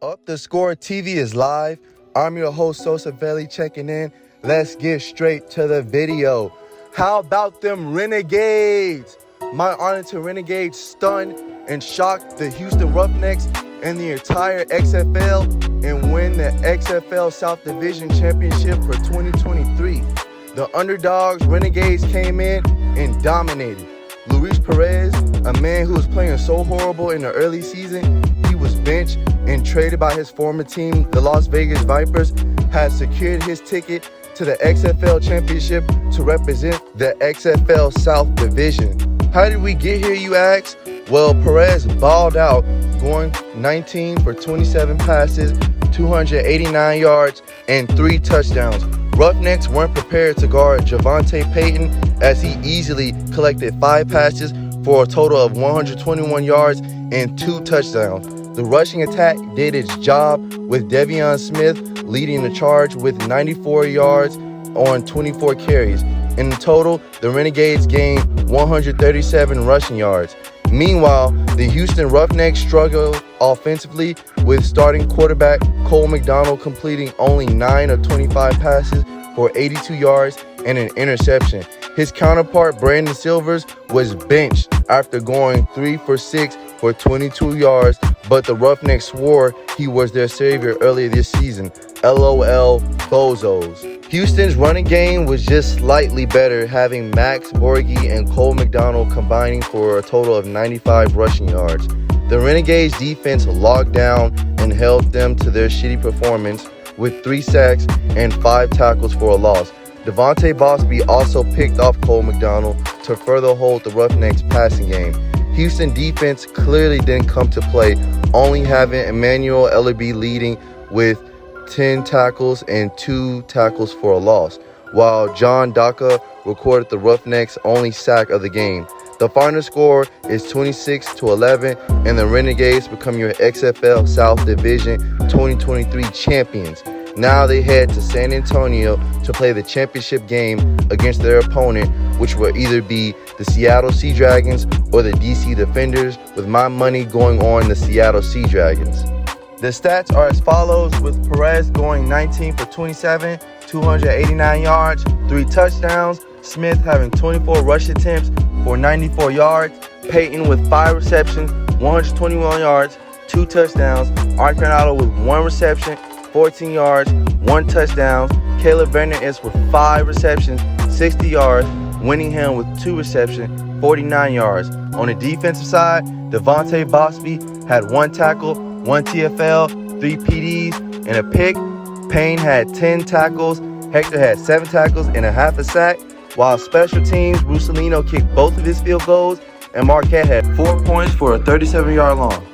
UpTheScoreTV is live. I'm your host, Houseofhighlights, checking in. Let's get straight to the video. How about them Renegades? My Arlington Renegades stunned and shocked the Houston Roughnecks and the entire XFL and win the XFL South Division Championship for 2023. The underdogs, Renegades, came in and dominated. Luis Perez, a man who was playing so horrible in the early season, he was benched and traded by his former team, the Las Vegas Vipers, has secured his ticket to the XFL Championship to represent the XFL South Division. How did we get here, you ask? Well, Perez balled out, going 19 for 27 passes, 289 yards, and 3 touchdowns. Roughnecks weren't prepared to guard Javonte Payton as he easily collected 5 passes for a total of 121 yards and 2 touchdowns. The rushing attack did its job with Devion Smith leading the charge with 94 yards on 24 carries. In total, the Renegades gained 137 rushing yards. Meanwhile, the Houston Roughnecks struggled offensively with starting quarterback Cole McDonald completing only 9 of 25 passes for 82 yards and an interception. His counterpart, Brandon Silvers, was benched after going 3 for 6 for 22 yards, but the Roughnecks swore he was their savior earlier this season. LOL bozos. Houston's running game was just slightly better, having Max Borghi and Cole McDonald combining for a total of 95 rushing yards. The Renegades defense locked down and held them to their shitty performance with 3 sacks and 5 tackles for a loss. Devontae Bosby also picked off Cole McDonald to further hold the Roughnecks' passing game. Houston defense clearly didn't come to play, only having Emmanuel Ellerbe leading with 10 tackles and 2 tackles for a loss, while John Daka recorded the Roughnecks' only sack of the game. The final score is 26-11, and the Renegades become your XFL South Division 2023 champions. Now they head to San Antonio to play the championship game against their opponent, which will either be the Seattle Sea Dragons or the DC Defenders, with my money going on the Seattle Sea Dragons. The stats are as follows, with Perez going 19 for 27, 289 yards, 3 touchdowns, Smith having 24 rush attempts for 94 yards, Payton with 5 receptions, 121 yards, 2 touchdowns, Arcanado with 1 reception, 14 yards, 1 touchdown, Caleb Vanderens with 5 receptions, 60 yards, Winningham with 2 receptions, 49 yards. On the defensive side, Devontae Bosby had 1 tackle, 1 TFL, 3 PDs, and a pick. Payne had 10 tackles, Hector had 7 tackles and a half a sack, while special teams, Russolino kicked both of his field goals, and Marquette had 4 points for a 37-yard long.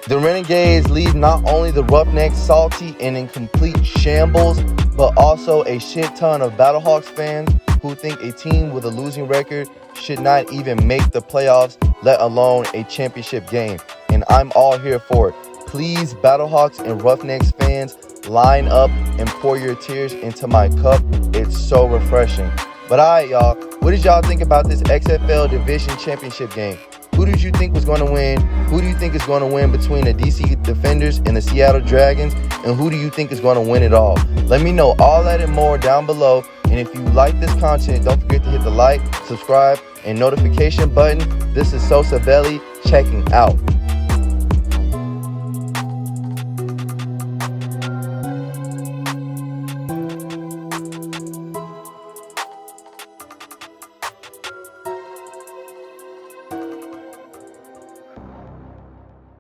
The Renegades leave not only the Roughnecks salty and in complete shambles, but also a shit ton of Battlehawks fans who think a team with a losing record should not even make the playoffs, let alone a championship game. And I'm all here for it. Please, Battlehawks and Roughnecks fans, line up and pour your tears into my cup. It's so refreshing. But alright, y'all, what did y'all think about this XFL Division Championship game? Who did you think was going to win? Who do you think is going to win between the DC Defenders and the Seattle Dragons? And who do you think is going to win it all? Let me know all that and more down below. And if you like this content, don't forget to hit the like, subscribe, and notification button. This is Houseofhighlights checking out.